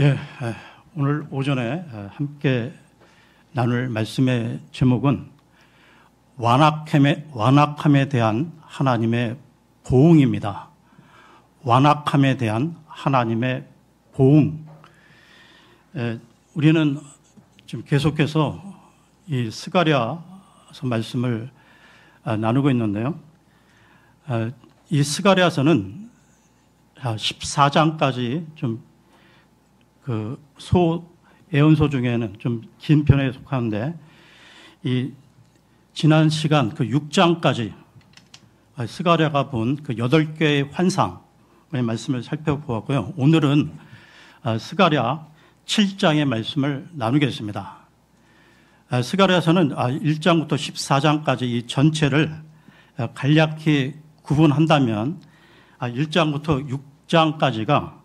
예, 오늘 오전에 함께 나눌 말씀의 제목은 완악함에 대한 하나님의 보응입니다. 완악함에 대한 하나님의 보응. 우리는 지금 계속해서 이 스가랴서 말씀을 나누고 있는데요. 이 스가랴서는 14장까지 좀 예언서 중에는 좀 긴 편에 속하는데, 이 지난 시간 6장까지 스가랴가 본 8개의 환상의 말씀을 살펴보았고요. 오늘은 스가랴 7장의 말씀을 나누겠습니다. 스가랴서는 1장부터 14장까지 이 전체를 간략히 구분한다면 1장부터 6장까지가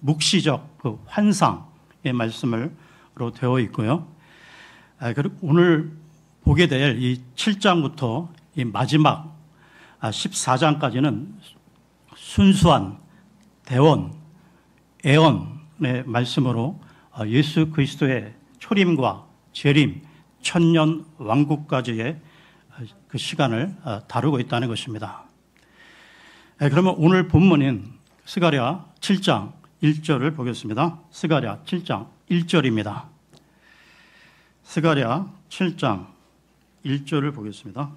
묵시적 환상의 말씀으로 되어 있고요. 그리고 오늘 보게 될 이 7장부터 이 마지막 14장까지는 순수한 대원, 애언의 말씀으로 예수 그리스도의 초림과 재림, 천년 왕국까지의 그 시간을 다루고 있다는 것입니다. 그러면 오늘 본문인 스가랴 7장 1절을 보겠습니다. 스가랴 7장 1절입니다. 스가랴 7장 1절을 보겠습니다.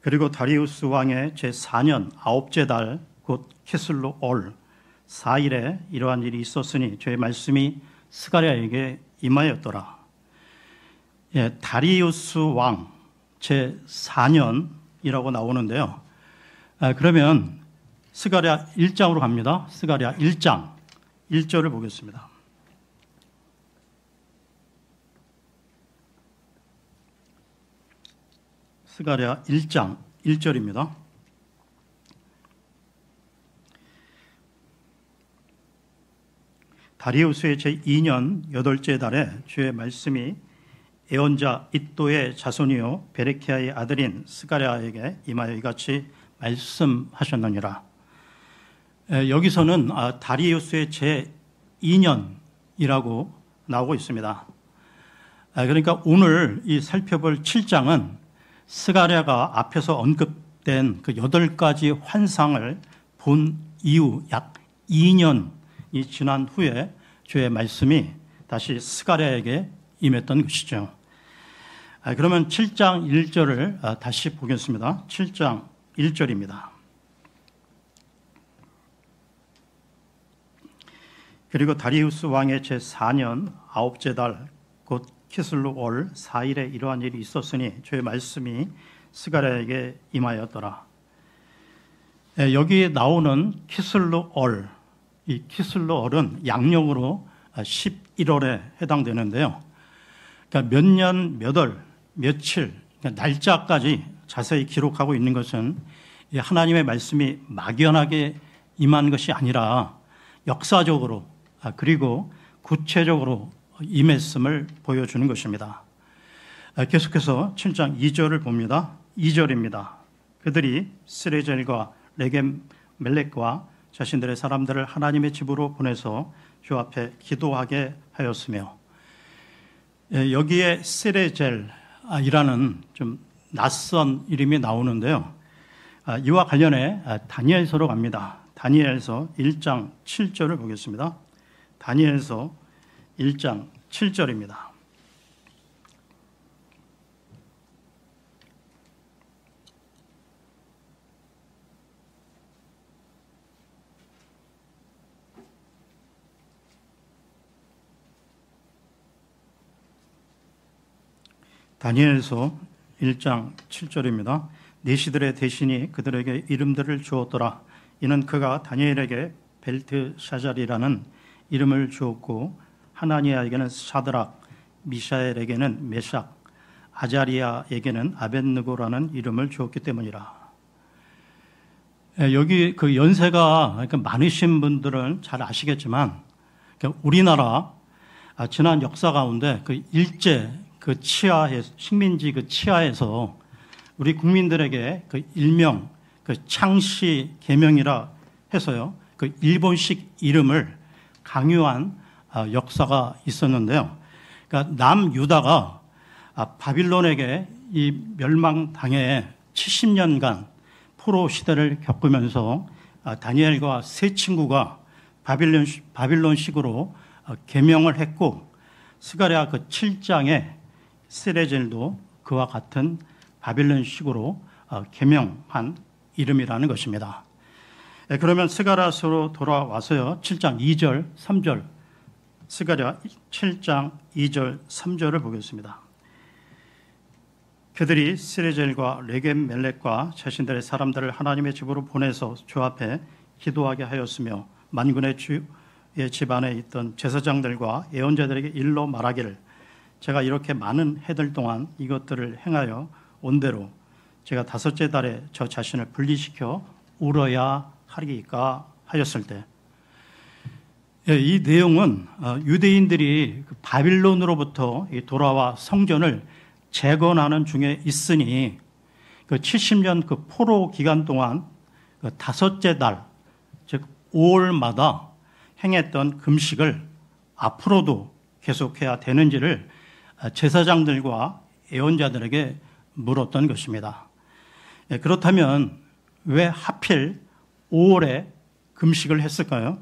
그리고 다리우스 왕의 제4년 9째 달 곧 키슬로 올 4일에 이러한 일이 있었으니 저의 말씀이 스가랴에게 임하였더라. 다리우스 왕 제4년이라고 나오는데요. 그러면 스가랴 1장으로 갑니다. 스가랴 1장 1절을 보겠습니다. 스가랴 1장 1절입니다. 다리우스의 제2년 8째 달에 주의 말씀이 예언자 id도의 자손이요 베레키야의 아들인 스가랴에게 임하여 이같이 말씀하셨느니라. 여기서는 다리우스의 제2년이라고 나오고 있습니다. 그러니까 오늘 이 살펴볼 7장은 스가랴가 앞에서 언급된 그 8가지 환상을 본 이후 약 2년이 지난 후에 주의 말씀이 다시 스가랴에게 임했던 것이죠. 그러면 7장 1절을 다시 보겠습니다. 7장 1절입니다. 그리고 다리우스 왕의 제4년 9째 달 곧 키슬로 올 4일에 이러한 일이 있었으니 주의 말씀이 스가랴에게 임하였더라. 여기 나오는 키슬로 올, 이 키슬로 올은 양력으로 11월에 해당되는데요. 그러니까 몇 년, 몇 월, 며칠, 그러니까 날짜까지 자세히 기록하고 있는 것은 하나님의 말씀이 막연하게 임한 것이 아니라 역사적으로 그리고 구체적으로 임했음을 보여주는 것입니다. 계속해서 7장 2절을 봅니다. 2절입니다. 그들이 스레젤과 레겜 멜렉과 자신들의 사람들을 하나님의 집으로 보내서 주 앞에 기도하게 하였으며, 여기에 스레젤이라는 좀 낯선 이름이 나오는데요. 이와 관련해 다니엘서로 갑니다. 다니엘서 1장 7절을 보겠습니다. 다니엘서 1장 7절입니다. 다니엘서 1장 7절입니다. 내시들의 대신이 그들에게 이름들을 주었더라. 이는 그가 다니엘에게 벨트샤잘이라는 이름을 주었고 하나니아에게는 사드락, 미샤엘에게는 메삭, 아자리아에게는 아벳느고라는 이름을 주었기 때문이라. 여기 그 연세가 많으신 분들은 잘 아시겠지만 우리나라 지난 역사 가운데 그 일제 그 치하에 식민지 그 치하에서 우리 국민들에게 그 일명 그 창씨 계명이라 해서요, 그 일본식 이름을 강요한 역사가 있었는데요. 그러니까 남유다가 바빌론에게 이 멸망당해 70년간 포로 시대를 겪으면서 다니엘과 세 친구가 바빌론식으로 계명을 했고, 스가랴 그 7장에 스레젤도 그와 같은 바빌론식으로 계명한 이름이라는 것입니다. 그러면 스가랴서로 돌아와서요, 7장 2절, 3절, 스가랴 7장 2절, 3절을 보겠습니다. 그들이 스레젤과 레겜멜렉과 자신들의 사람들을 하나님의 집으로 보내서 주 앞에 기도하게 하였으며, 만군의 주의 집 안에 있던 제사장들과 예언자들에게 일러 말하기를, 제가 이렇게 많은 해들 동안 이것들을 행하여 온대로 제가 다섯째 달에 저 자신을 분리시켜 울어야 하리까 하였을 때, 이 내용은 유대인들이 바빌론으로부터 돌아와 성전을 재건하는 중에 있으니 그 70년 그 포로 기간 동안 그 다섯째 달, 즉 5월마다 행했던 금식을 앞으로도 계속해야 되는지를 제사장들과 예언자들에게 물었던 것입니다. 그렇다면 왜 하필 5월에 금식을 했을까요?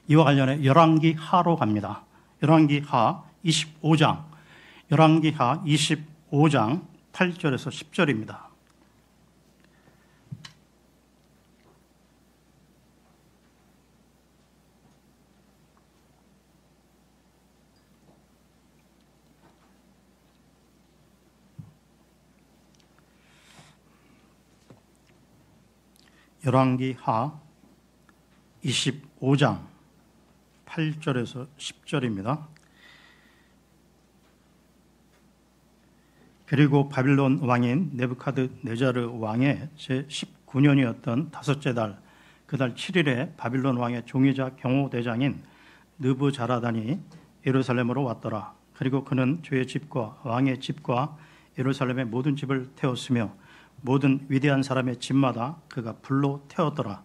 이와 관련해 열왕기하로 갑니다. 열왕기하 25장, 열왕기하 25장 8절에서 10절입니다. 열왕기하 25장 8절에서 10절입니다. 그리고 바빌론 왕인 느부갓네자르 왕의 제19년이었던 다섯째 달, 그달 7일에 바빌론 왕의 종이자 경호대장인 느부자라단이 예루살렘으로 왔더라. 그리고 그는 주의 집과 왕의 집과 예루살렘의 모든 집을 태웠으며 모든 위대한 사람의 집마다 그가 불로 태웠더라.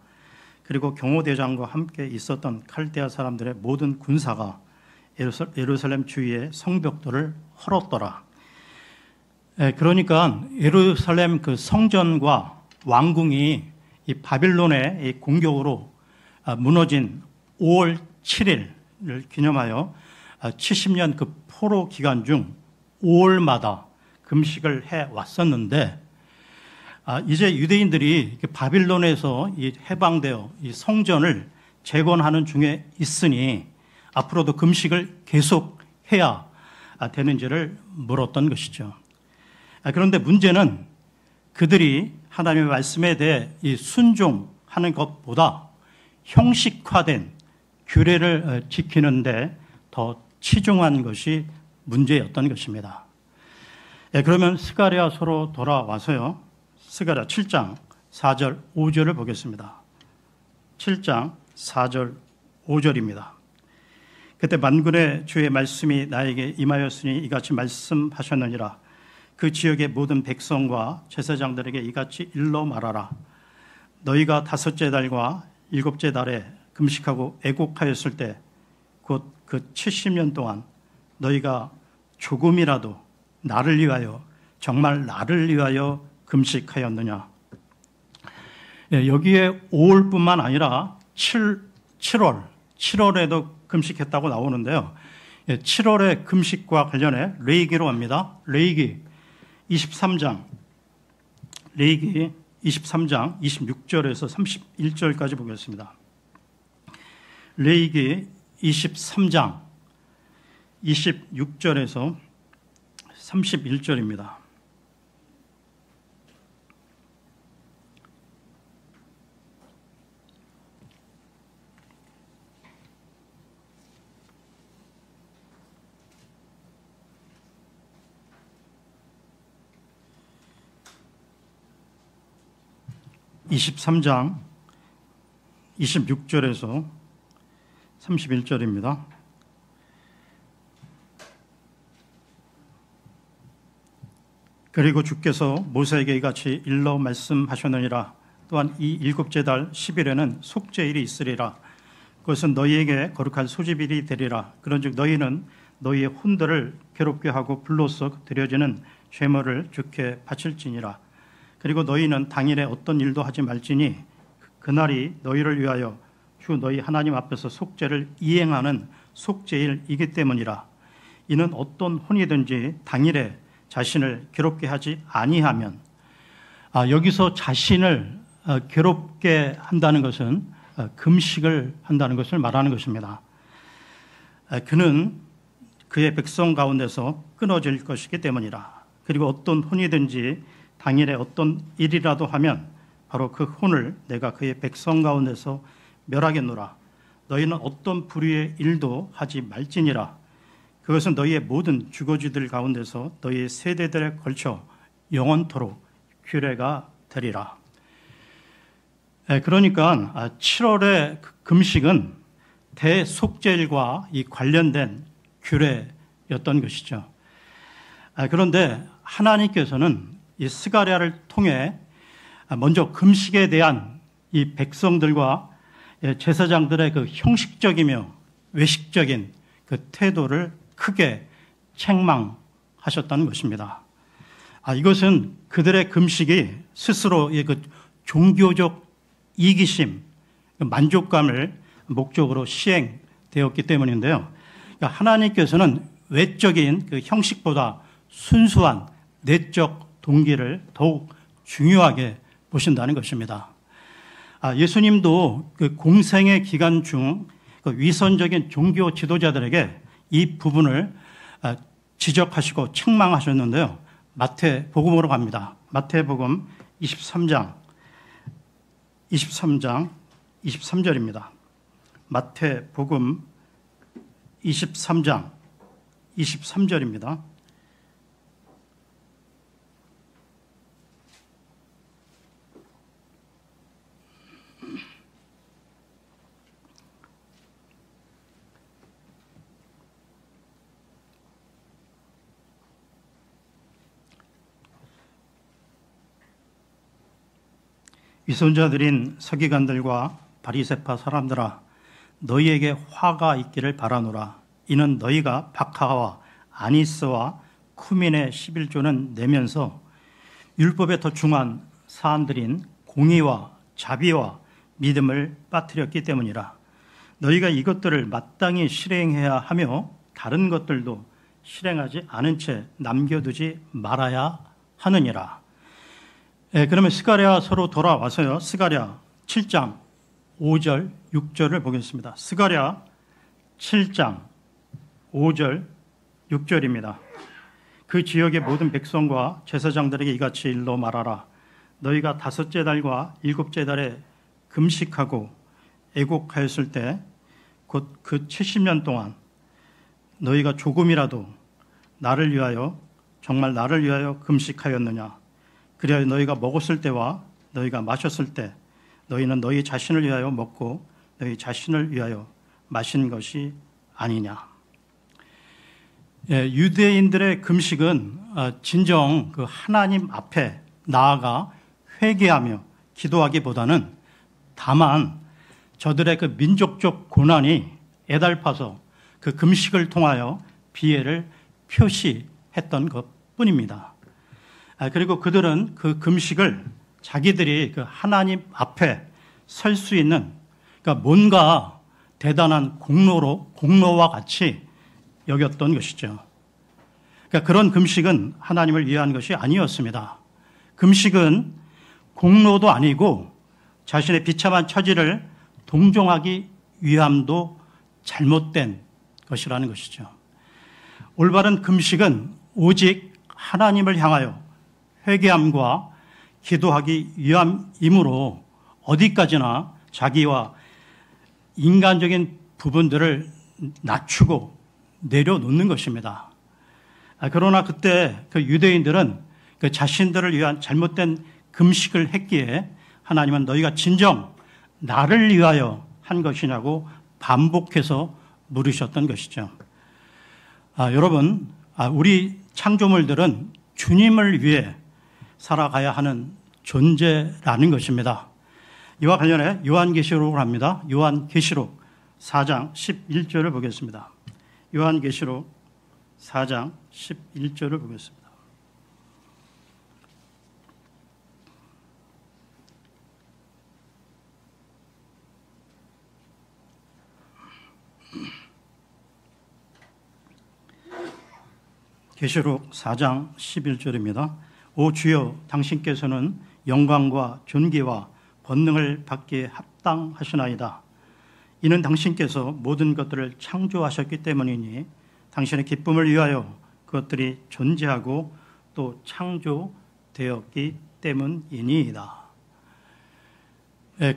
그리고 경호대장과 함께 있었던 칼데아 사람들의 모든 군사가 예루살렘 주위의 성벽들을 헐었더라. 그러니까 예루살렘 그 성전과 왕궁이 이 바빌론의 이 공격으로 무너진 5월 7일을 기념하여 70년 그 포로 기간 중 5월마다 금식을 해 왔었는데, 이제 유대인들이 바빌론에서 해방되어 이 성전을 재건하는 중에 있으니 앞으로도 금식을 계속해야 되는지를 물었던 것이죠. 그런데 문제는 그들이 하나님의 말씀에 대해 이 순종하는 것보다 형식화된 규례를 지키는데 더 치중한 것이 문제였던 것입니다. 그러면 스가랴서로 돌아와서요, 스가랴 7장 4절 5절을 보겠습니다. 7장 4절 5절입니다. 그때 만군의 주의 말씀이 나에게 임하였으니 이같이 말씀하셨느니라. 그 지역의 모든 백성과 제사장들에게 이같이 일러 말하라. 너희가 다섯째 달과 일곱째 달에 금식하고 애곡하였을 때 곧 그 70년 동안 너희가 조금이라도 나를 위하여, 정말 나를 위하여 금식하였느냐. 여기에 5월뿐만 아니라 7월에도 금식했다고 나오는데요. 7월의 금식과 관련해 레위기로 갑니다. 레위기 23장 26절에서 31절까지 보겠습니다. 레위기 23장 26절에서 31절입니다. (23장) 26절에서 31절입니다. 그리고 주께서 모세에게 이같이 일러 말씀하셨느니라. 또한 이 일곱째 달 10일에는 속죄일이 있으리라. 그것은 너희에게 거룩한 소집일이 되리라. 그런즉 너희는 너희의 혼들을 괴롭게 하고 불로써 드려지는 죄물을 주께 바칠지니라. 그리고 너희는 당일에 어떤 일도 하지 말지니 그날이 너희를 위하여 주 너희 하나님 앞에서 속죄를 이행하는 속죄일이기 때문이라. 이는 어떤 혼이든지 당일에 자신을 괴롭게 하지 아니하면, 여기서 자신을 괴롭게 한다는 것은 금식을 한다는 것을 말하는 것입니다. 그는 그의 백성 가운데서 끊어질 것이기 때문이라. 그리고 어떤 혼이든지 당일에 어떤 일이라도 하면 바로 그 혼을 내가 그의 백성 가운데서 멸하겠노라. 너희는 어떤 불의의 일도 하지 말지니라. 그것은 너희의 모든 주거지들 가운데서 너희의 세대들에 걸쳐 영원토록 규례가 되리라. 그러니까 7월의 금식은 대속죄일과 이 관련된 규례였던 것이죠. 그런데 하나님께서는 이 스가랴를 통해 먼저 금식에 대한 이 백성들과 제사장들의 그 형식적이며 외식적인 그 태도를 크게 책망하셨다는 것입니다. 이것은 그들의 금식이 스스로의 그 종교적 이기심, 만족감을 목적으로 시행되었기 때문인데요. 그러니까 하나님께서는 외적인 그 형식보다 순수한 내적 동기를 더욱 중요하게 보신다는 것입니다. 예수님도 그 공생의 기간 중 그 위선적인 종교 지도자들에게 이 부분을 지적하시고 책망하셨는데요. 마태복음으로 갑니다. 마태복음 23장 23절입니다. 마태복음 23장 23절입니다. 위선자들인 서기관들과 바리새파 사람들아, 너희에게 화가 있기를 바라노라. 이는 너희가 박하와 아니스와 쿠민의 11조는 내면서 율법에 더 중한 사안들인 공의와 자비와 믿음을 빠뜨렸기 때문이라. 너희가 이것들을 마땅히 실행해야 하며 다른 것들도 실행하지 않은 채 남겨두지 말아야 하느니라. 그러면 스가랴서로 돌아와서요. 스가랴 7장 5절, 6절을 보겠습니다. 스가랴 7장 5절, 6절입니다. 그 지역의 모든 백성과 제사장들에게 이같이 일러 말하라. 너희가 다섯째 달과 일곱째 달에 금식하고 애곡하였을 때 곧 그 70년 동안 너희가 조금이라도 나를 위하여, 정말 나를 위하여 금식하였느냐? 그리하여 너희가 먹었을 때와 너희가 마셨을 때 너희는 너희 자신을 위하여 먹고 너희 자신을 위하여 마신 것이 아니냐. 유대인들의 금식은 진정 그 하나님 앞에 나아가 회개하며 기도하기보다는 다만 저들의 그 민족적 고난이 애달파서 그 금식을 통하여 비애를 표시했던 것뿐입니다. 그리고 그들은 그 금식을 자기들이 그 하나님 앞에 설 수 있는, 그러니까 뭔가 대단한 공로와 같이 여겼던 것이죠. 그러니까 그런 금식은 하나님을 위한 것이 아니었습니다. 금식은 공로도 아니고 자신의 비참한 처지를 동정하기 위함도 잘못된 것이라는 것이죠. 올바른 금식은 오직 하나님을 향하여 회개함과 기도하기 위함이므로 어디까지나 자기와 인간적인 부분들을 낮추고 내려놓는 것입니다. 그러나 그때 그 유대인들은 그 자신들을 위한 잘못된 금식을 했기에 하나님은 너희가 진정 나를 위하여 한 것이냐고 반복해서 물으셨던 것이죠. 여러분, 우리 창조물들은 주님을 위해 살아가야 하는 존재라는 것입니다. 이와 관련해 요한계시록을 합니다. 요한계시록 4장 11절을 보겠습니다. 요한계시록 4장 11절을 보겠습니다. 계시록 4장 11절입니다. 오 주여, 당신께서는 영광과 존귀와 권능을 받기에 합당하시나이다. 이는 당신께서 모든 것들을 창조하셨기 때문이니 당신의 기쁨을 위하여 그것들이 존재하고 또 창조되었기 때문이니이다.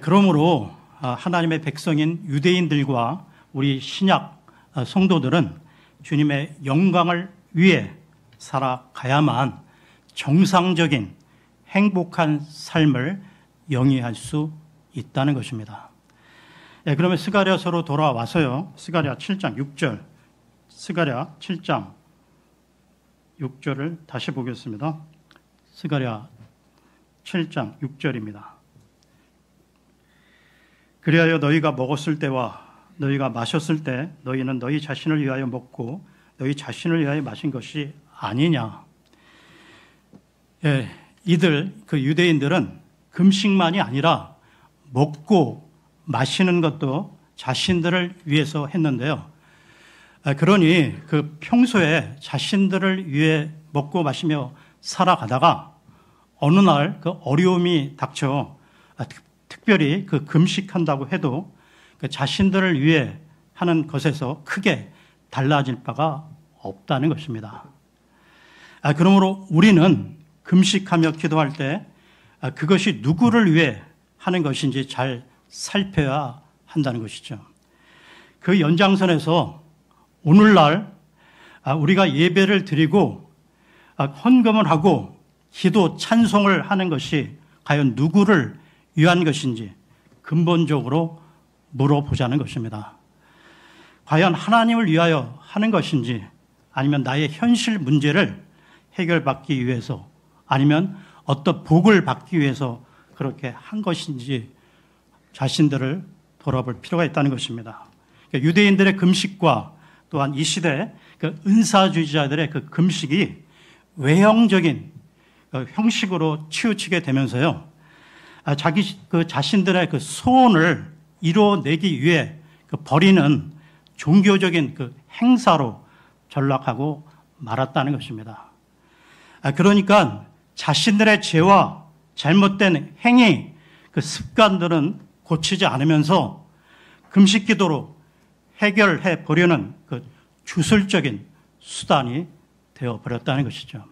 그러므로 하나님의 백성인 유대인들과 우리 신약 성도들은 주님의 영광을 위해 살아가야만 정상적인 행복한 삶을 영위할 수 있다는 것입니다. 그러면 스가랴서로 돌아와서요. 스가랴 7장 6절, 스가랴 7장 6절을 다시 보겠습니다. 스가랴 7장 6절입니다. 그리하여 너희가 먹었을 때와 너희가 마셨을 때 너희는 너희 자신을 위하여 먹고 너희 자신을 위하여 마신 것이 아니냐. 이들 그 유대인들은 금식만이 아니라 먹고 마시는 것도 자신들을 위해서 했는데요. 그러니 그 평소에 자신들을 위해 먹고 마시며 살아가다가 어느 날 그 어려움이 닥쳐 특별히 그 금식한다고 해도 그 자신들을 위해 하는 것에서 크게 달라질 바가 없다는 것입니다. 그러므로 우리는 금식하며 기도할 때 그것이 누구를 위해 하는 것인지 잘 살펴야 한다는 것이죠. 그 연장선에서 오늘날 우리가 예배를 드리고 헌금을 하고 기도 찬송을 하는 것이 과연 누구를 위한 것인지 근본적으로 물어보자는 것입니다. 과연 하나님을 위하여 하는 것인지 아니면 나의 현실 문제를 해결받기 위해서 아니면 어떤 복을 받기 위해서 그렇게 한 것인지 자신들을 돌아볼 필요가 있다는 것입니다. 유대인들의 금식과 또한 이 시대 그 은사주의자들의 그 금식이 외형적인 형식으로 치우치게 되면서요. 그 자신들의 그 소원을 이뤄내기 위해 그 벌이는 종교적인 그 행사로 전락하고 말았다는 것입니다. 그러니까 자신들의 죄와 잘못된 행위, 그 습관들은 고치지 않으면서 금식 기도로 해결해 보려는 그 주술적인 수단이 되어 버렸다는 것이죠.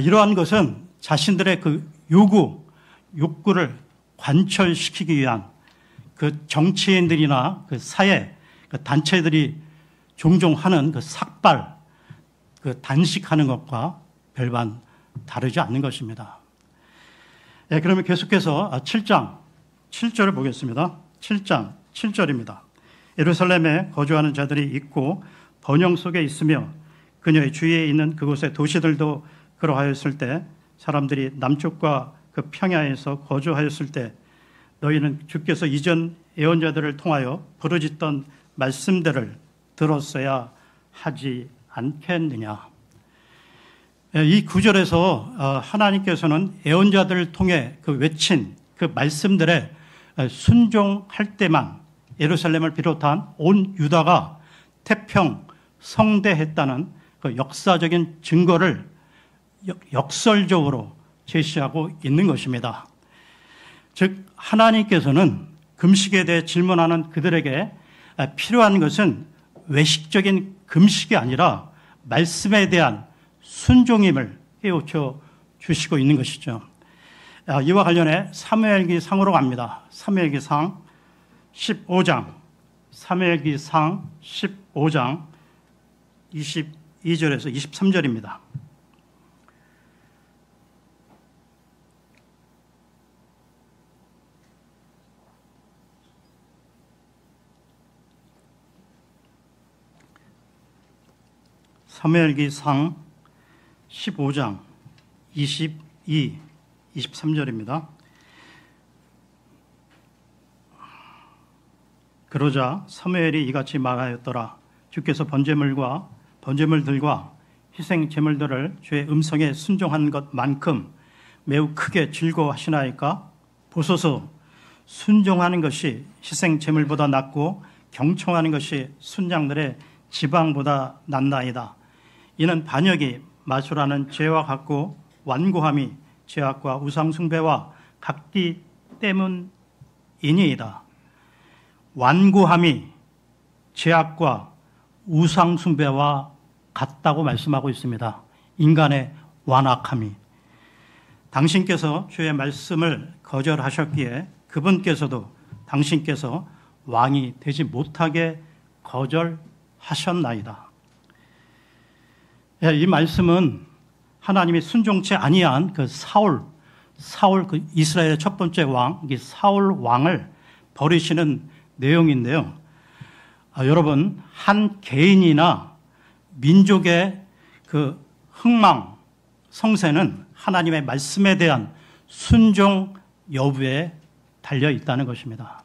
이러한 것은 자신들의 그 욕구를 관철시키기 위한 그 정치인들이나 그 사회 그 단체들이 종종 하는 그 삭발, 그 단식하는 것과 별반 다르지 않는 것입니다. 그러면 계속해서 7장 7절을 보겠습니다. 7장 7절입니다. 예루살렘에 거주하는 자들이 있고 번영 속에 있으며 그녀의 주위에 있는 그곳의 도시들도 그러하였을 때 사람들이 남쪽과 그 평야에서 거주하였을 때 너희는 주께서 이전 예언자들을 통하여 부르짖던 말씀들을 들었어야 하지 않겠느냐. 이 구절에서 하나님께서는 예언자들을 통해 그 외친 그 말씀들에 순종할 때만 예루살렘을 비롯한 온 유다가 태평 성대했다는 그 역사적인 증거를 역설적으로 제시하고 있는 것입니다. 즉 하나님께서는 금식에 대해 질문하는 그들에게 필요한 것은 외식적인 금식이 아니라 말씀에 대한 순종임을 깨우쳐 주시고 있는 것이죠. 이와 관련해 사무엘기상으로 갑니다. 사무엘기상 15장 22절에서 23절입니다. 사무엘기상 15장 22, 23절입니다. 그러자 사무엘이 이같이 말하였더라. 주께서 번제물들과 희생 제물들을 주의 음성에 순종한 것만큼 매우 크게 즐거워하시나이까? 보소서, 순종하는 것이 희생 제물보다 낫고 경청하는 것이 순양들의 지방보다 낫나이다. 이는 반역이 마술하는 죄와 같고 완고함이 죄악과 우상숭배와 같기 때문이니이다. 완고함이 죄악과 우상숭배와 같다고 말씀하고 있습니다. 인간의 완악함이. 당신께서 주의 말씀을 거절하셨기에 그분께서도 당신께서 왕이 되지 못하게 거절하셨나이다. 이 말씀은 하나님이 순종치 아니한 그 사울 그 이스라엘의 첫 번째 왕, 이 사울 왕을 버리시는 내용인데요. 여러분, 한 개인이나 민족의 그 흥망, 성세는 하나님의 말씀에 대한 순종 여부에 달려 있다는 것입니다.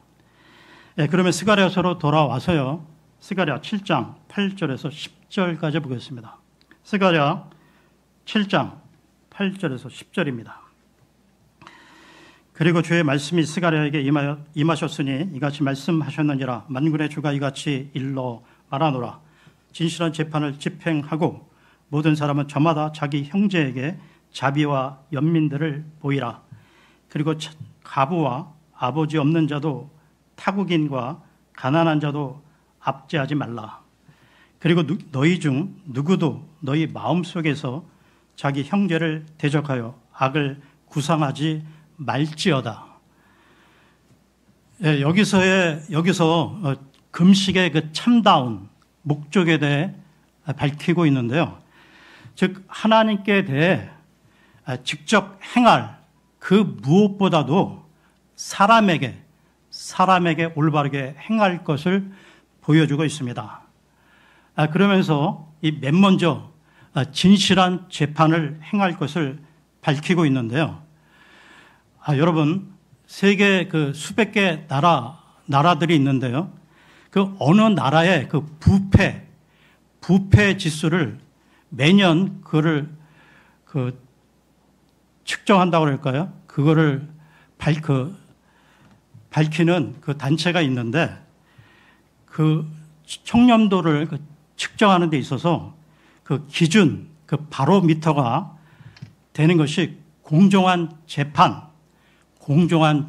그러면 스가랴서로 돌아와서요. 스가랴 7장 8절에서 10절까지 보겠습니다. 스가랴 7장 8절에서 10절입니다. 그리고 주의 말씀이 스가랴에게 임하셨으니 이같이 말씀하셨느니라. 만군의 주가 이같이 일러 말하노라. 진실한 재판을 집행하고 모든 사람은 저마다 자기 형제에게 자비와 연민들을 보이라. 그리고 가부와 아버지 없는 자도 타국인과 가난한 자도 압제하지 말라. 그리고 너희 중 누구도 너희 마음속에서 자기 형제를 대적하여 악을 구상하지 말지어다. 여기서 금식의 그 참다운 목적에 대해 밝히고 있는데요. 즉 하나님께 대해 직접 행할 그 무엇보다도 사람에게 올바르게 행할 것을 보여주고 있습니다. 그러면서 이 맨 먼저 진실한 재판을 행할 것을 밝히고 있는데요. 여러분, 세계 그 수백 개 나라들이 있는데요. 그 어느 나라의 그 부패 지수를 매년 그거를 측정한다고 그럴까요? 그거를 밝히는 그 단체가 있는데 그 청렴도를 측정하는 데 있어서 그 기준, 그 바로미터가 되는 것이 공정한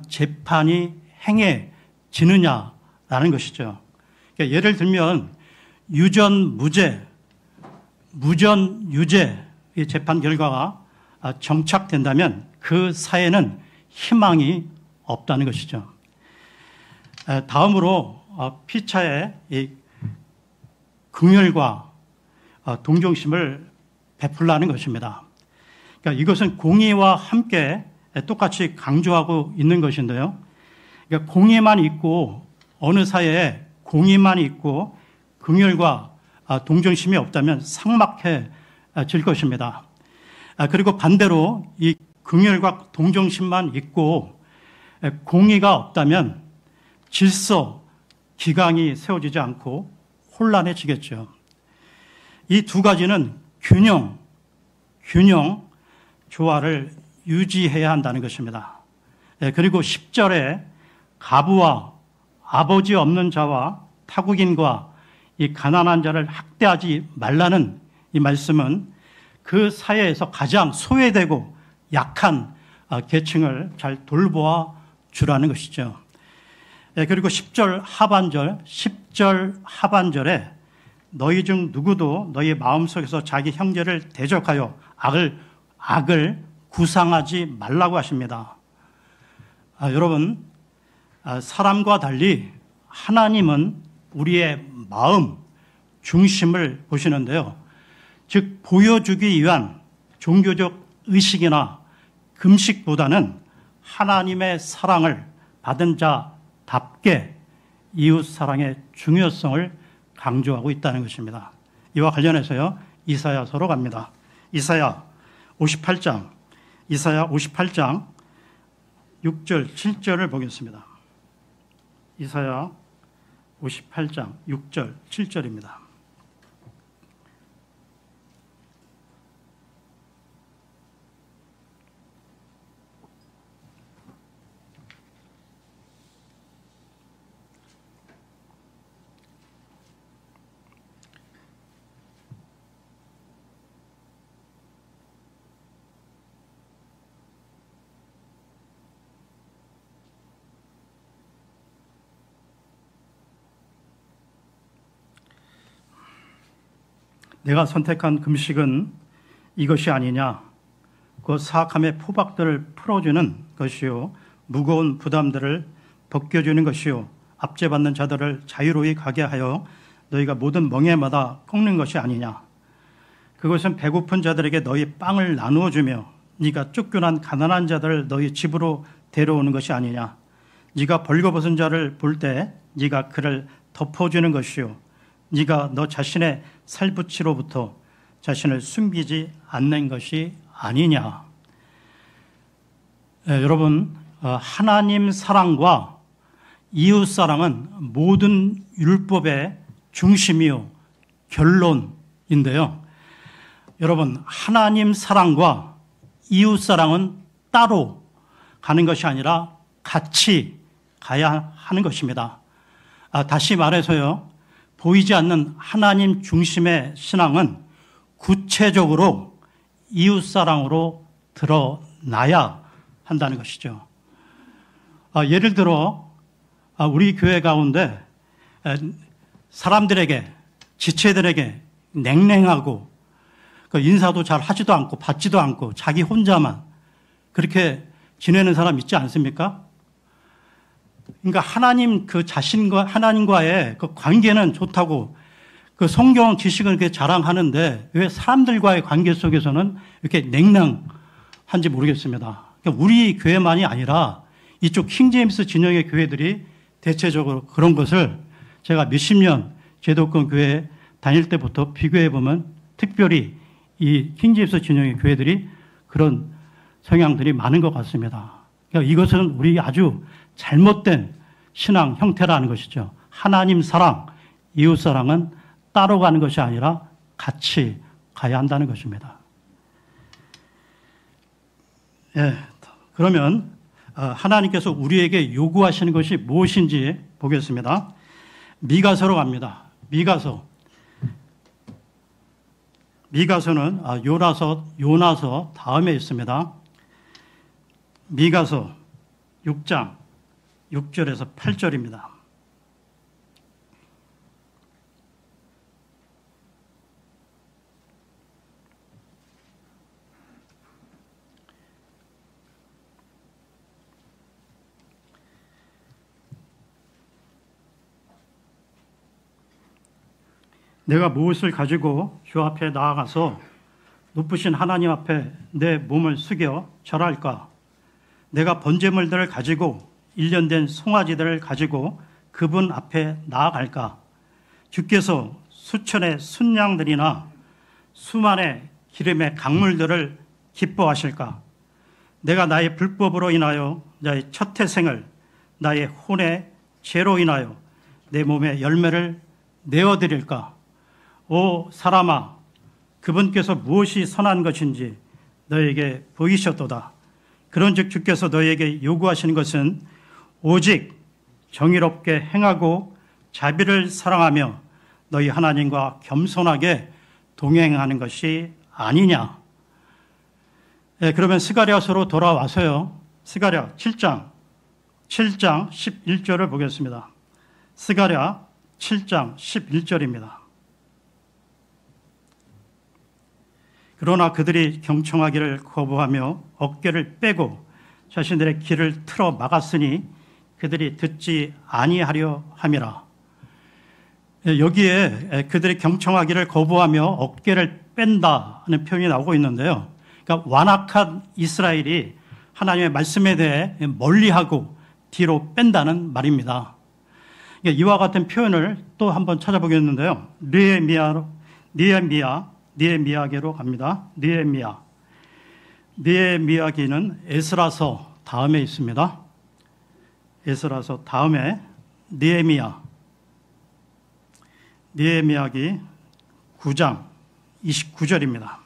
재판이 행해지느냐라는 것이죠. 그러니까 예를 들면 유전 무죄 이 재판 결과가 정착된다면 그 사회는 희망이 없다는 것이죠. 다음으로 피차의 이 긍휼과 동정심을 베풀라는 것입니다. 그러니까 이것은 공의와 함께 똑같이 강조하고 있는 것인데요. 그러니까 공의만 있고 어느 사회에 공의만 있고 긍휼과 동정심이 없다면 삭막해질 것입니다. 그리고 반대로 이 긍휼과 동정심만 있고 공의가 없다면 질서, 기강이 세워지지 않고 혼란해지겠죠. 이 두 가지는 균형, 조화를 유지해야 한다는 것입니다. 그리고 10절에 가부와 아버지 없는 자와 타국인과 이 가난한 자를 학대하지 말라는 이 말씀은 그 사회에서 가장 소외되고 약한 계층을 잘 돌보아 주라는 것이죠. 그리고 10절 하반절에 너희 중 누구도 너희 마음속에서 자기 형제를 대적하여 악을 구상하지 말라고 하십니다. 여러분, 사람과 달리 하나님은 우리의 마음 중심을 보시는데요. 즉 보여주기 위한 종교적 의식이나 금식보다는 하나님의 사랑을 받은 자답게 이웃 사랑의 중요성을 강조하고 있다는 것입니다. 이와 관련해서요, 이사야서로 갑니다. 이사야 58장, 이사야 58장 6절, 7절을 보겠습니다. 이사야 58장 6절, 7절입니다. 내가 선택한 금식은 이것이 아니냐? 그 사악함의 포박들을 풀어주는 것이요, 무거운 부담들을 벗겨주는 것이요, 압제받는 자들을 자유로이 가게 하여 너희가 모든 멍에마다 꺾는 것이 아니냐? 그것은 배고픈 자들에게 너희 빵을 나누어 주며 네가 쫓겨난 가난한 자들을 너희 집으로 데려오는 것이 아니냐? 네가 벌거벗은 자를 볼 때 네가 그를 덮어주는 것이요, 네가 너 자신의 살붙이로부터 자신을 숨기지 않는 것이 아니냐. 여러분, 하나님 사랑과 이웃 사랑은 모든 율법의 중심이요 결론인데요. 여러분, 하나님 사랑과 이웃 사랑은 따로 가는 것이 아니라 같이 가야 하는 것입니다. 다시 말해서요, 보이지 않는 하나님 중심의 신앙은 구체적으로 이웃사랑으로 드러나야 한다는 것이죠. 예를 들어 우리 교회 가운데 사람들에게, 지체들에게 냉랭하고 인사도 잘 하지도 않고 받지도 않고 자기 혼자만 그렇게 지내는 사람 있지 않습니까? 그러니까 하나님 그 자신과 하나님과의 그 관계는 좋다고 그 성경 지식은 그렇게 자랑하는데 왜 사람들과의 관계 속에서는 이렇게 냉랭한지 모르겠습니다. 그러니까 우리 교회만이 아니라 이쪽 킹제임스 진영의 교회들이 대체적으로 그런 것을 제가 몇십 년 제도권 교회 다닐 때부터 비교해 보면 특별히 이 킹제임스 진영의 교회들이 그런 성향들이 많은 것 같습니다. 그러니까 이것은 우리 아주 잘못된 신앙 형태라는 것이죠. 하나님 사랑, 이웃 사랑은 따로 가는 것이 아니라 같이 가야 한다는 것입니다. 예, 그러면 하나님께서 우리에게 요구하시는 것이 무엇인지 보겠습니다. 미가서로 갑니다. 미가서는 요나서 다음에 있습니다. 미가서 6장 6절에서 8절입니다. 내가 무엇을 가지고 주 앞에 나아가서 높으신 하나님 앞에 내 몸을 숙여 절할까? 내가 번제물들을 가지고 일련된 송아지들을 가지고 그분 앞에 나아갈까? 주께서 수천의 순양들이나 수만의 기름의 강물들을 기뻐하실까? 내가 나의 불법으로 인하여 나의 첫 태생을 나의 혼의 죄로 인하여 내 몸의 열매를 내어드릴까? 오 사람아, 그분께서 무엇이 선한 것인지 너에게 보이셨도다. 그런즉 주께서 너에게 요구하시는 것은 오직 정의롭게 행하고 자비를 사랑하며 너희 하나님과 겸손하게 동행하는 것이 아니냐. 네, 그러면 스가랴서로 돌아와서요. 스가랴 7장 11절을 보겠습니다. 스가랴 7장 11절입니다. 그러나 그들이 경청하기를 거부하며 어깨를 빼고 자신들의 길을 틀어 막았으니 그들이 듣지 아니하려 함이라. 여기에 그들이 경청하기를 거부하며 어깨를 뺀다는 표현이 나오고 있는데요. 그러니까 완악한 이스라엘이 하나님의 말씀에 대해 멀리하고 뒤로 뺀다는 말입니다. 이와 같은 표현을 또 한번 찾아보겠는데요. 느헤미야게로 갑니다. 느헤미야 느헤미야기는 에스라서 다음에 있습니다. 에스라서 다음에 느헤미야기 9장 29절입니다.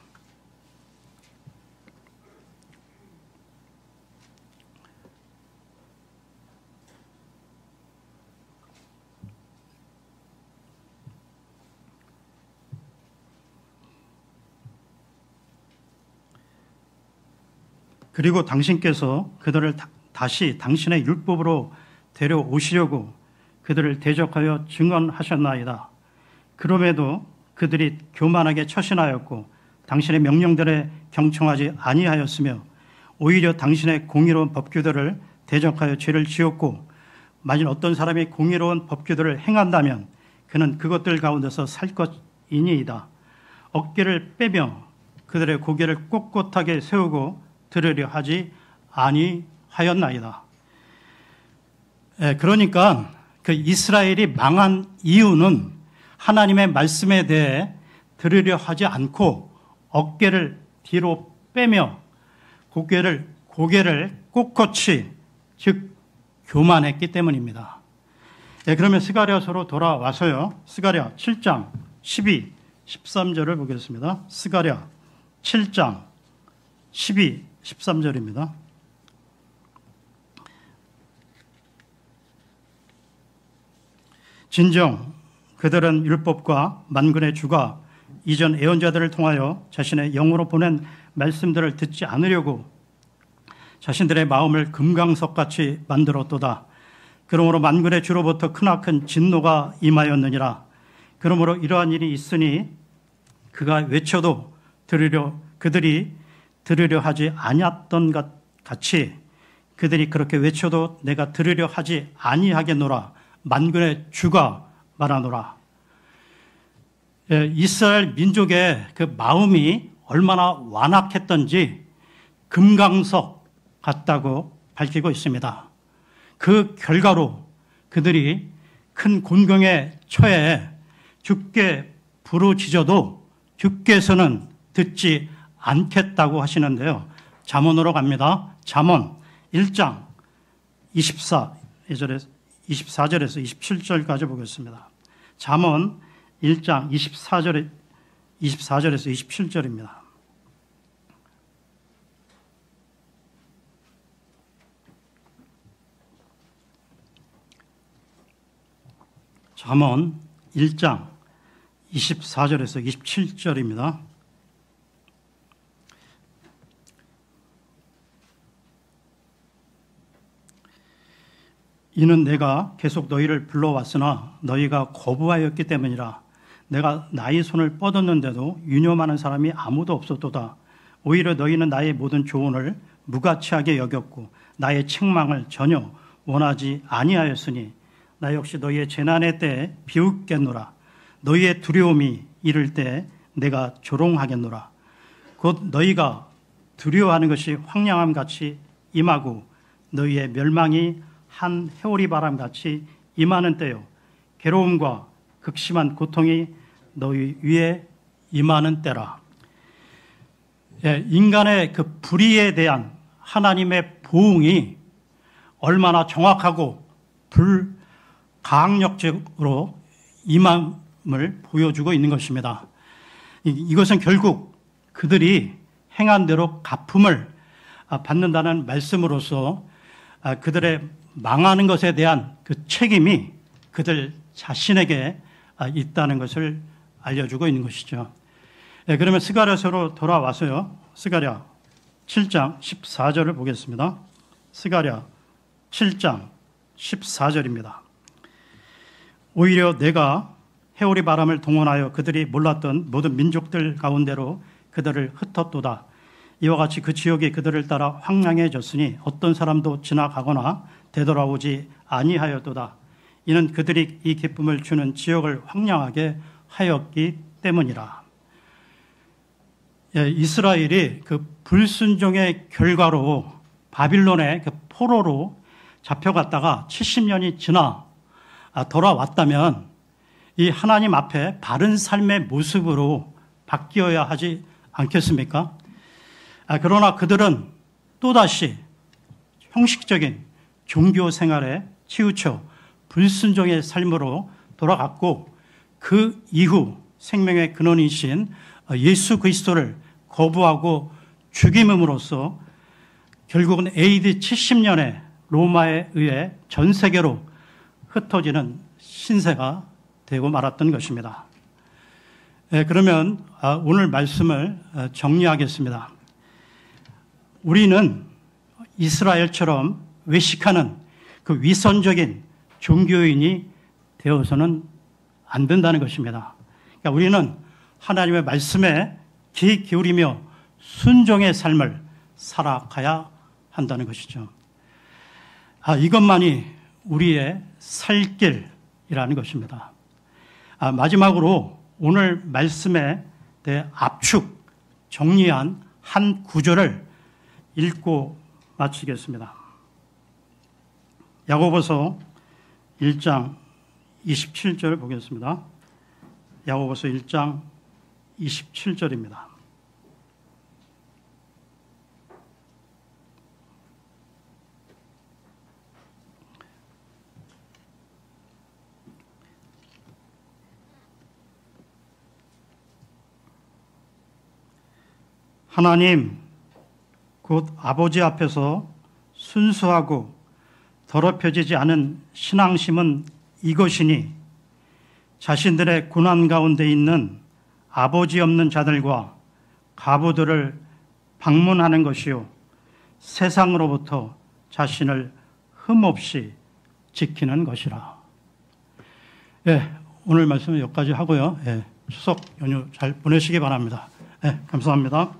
그리고 당신께서 그들을 다시 당신의 율법으로 데려오시려고 그들을 대적하여 증언하셨나이다. 그럼에도 그들이 교만하게 처신하였고 당신의 명령들에 경청하지 아니하였으며 오히려 당신의 공의로운 법규들을 대적하여 죄를 지었고 만일 어떤 사람이 공의로운 법규들을 행한다면 그는 그것들 가운데서 살 것이니이다. 어깨를 빼며 그들의 고개를 꼿꼿하게 세우고 들으려 하지 아니하였나이다. 그러니까 그 이스라엘이 망한 이유는 하나님의 말씀에 대해 들으려 하지 않고 어깨를 뒤로 빼며 고개를 꼿꼿이 즉 교만했기 때문입니다. 그러면 스가랴서로 돌아와서요. 스가랴 7장 12, 13절을 보겠습니다. 스가랴 7장 12, 13절입니다. 진정 그들은 율법과 만군의 주가 이전 예언자들을 통하여 자신의 영으로 보낸 말씀들을 듣지 않으려고 자신들의 마음을 금강석같이 만들었도다. 그러므로 만군의 주로부터 크나큰 진노가 임하였느니라. 그러므로 이러한 일이 있으니 그가 외쳐도 그들이 들으려 하지 아니했던 것 같이 그들이 그렇게 외쳐도 내가 들으려 하지 아니하겠노라. 만군의 주가 말하노라. 이스라엘 민족의 그 마음이 얼마나 완악했던지 금강석 같다고 밝히고 있습니다. 그 결과로 그들이 큰 곤경에 처해 주께 부르짖어도 주께서는 듣지 않겠다고 하시는데요. 잠언으로 갑니다. 잠언 1장 24절에서 27절까지 보겠습니다. 잠언 1장 24절에서 27절입니다. 잠언 1장 24절에서 27절입니다. 이는 내가 계속 너희를 불러왔으나 너희가 거부하였기 때문이라. 내가 나의 손을 뻗었는데도 유념하는 사람이 아무도 없었도다. 오히려 너희는 나의 모든 조언을 무가치하게 여겼고 나의 책망을 전혀 원하지 아니하였으니 나 역시 너희의 재난의 때에 비웃겠노라. 너희의 두려움이 이를 때 내가 조롱하겠노라. 곧 너희가 두려워하는 것이 황량함 같이 임하고 너희의 멸망이 한 해오리 바람같이 임하는 때요. 괴로움과 극심한 고통이 너희 위에 임하는 때라. 인간의 그 불의에 대한 하나님의 보응이 얼마나 정확하고 불가항력적으로 임함을 보여주고 있는 것입니다. 이것은 결국 그들이 행한 대로 갚음을 받는다는 말씀으로서 그들의 망하는 것에 대한 그 책임이 그들 자신에게 있다는 것을 알려주고 있는 것이죠. 그러면 스가랴서로 돌아와서요. 스가랴 7장 14절을 보겠습니다. 스가랴 7장 14절입니다. 오히려 내가 해오리 바람을 동원하여 그들이 몰랐던 모든 민족들 가운데로 그들을 흩었도다. 이와 같이 그 지역이 그들을 따라 황량해졌으니 어떤 사람도 지나가거나 되돌아오지 아니하였도다. 이는 그들이 이 기쁨을 주는 지역을 황량하게 하였기 때문이라. 이스라엘이 그 불순종의 결과로 바빌론의 그 포로로 잡혀갔다가 70년이 지나 돌아왔다면 이 하나님 앞에 바른 삶의 모습으로 바뀌어야 하지 않겠습니까? 그러나 그들은 또다시 형식적인 종교 생활에 치우쳐 불순종의 삶으로 돌아갔고, 그 이후 생명의 근원이신 예수 그리스도를 거부하고 죽임으로써 결국은 AD 70년에 로마에 의해 전 세계로 흩어지는 신세가 되고 말았던 것입니다. 그러면 오늘 말씀을 정리하겠습니다. 우리는 이스라엘처럼 외식하는 그 위선적인 종교인이 되어서는 안 된다는 것입니다. 그러니까 우리는 하나님의 말씀에 귀 기울이며 순종의 삶을 살아가야 한다는 것이죠. 이것만이 우리의 살 길이라는 것입니다. 마지막으로 오늘 말씀에 대해 압축, 정리한 한 구절을 읽고 마치겠습니다. 야고보서 1장 27절 보겠습니다. 야고보서 1장 27절입니다. 하나님, 곧 아버지 앞에서 순수하고 더럽혀지지 않은 신앙심은 이것이니, 자신들의 고난 가운데 있는 아버지 없는 자들과 과부들을 방문하는 것이요, 세상으로부터 자신을 흠없이 지키는 것이라. 오늘 말씀은 여기까지 하고요. 추석 연휴 잘 보내시기 바랍니다. 감사합니다.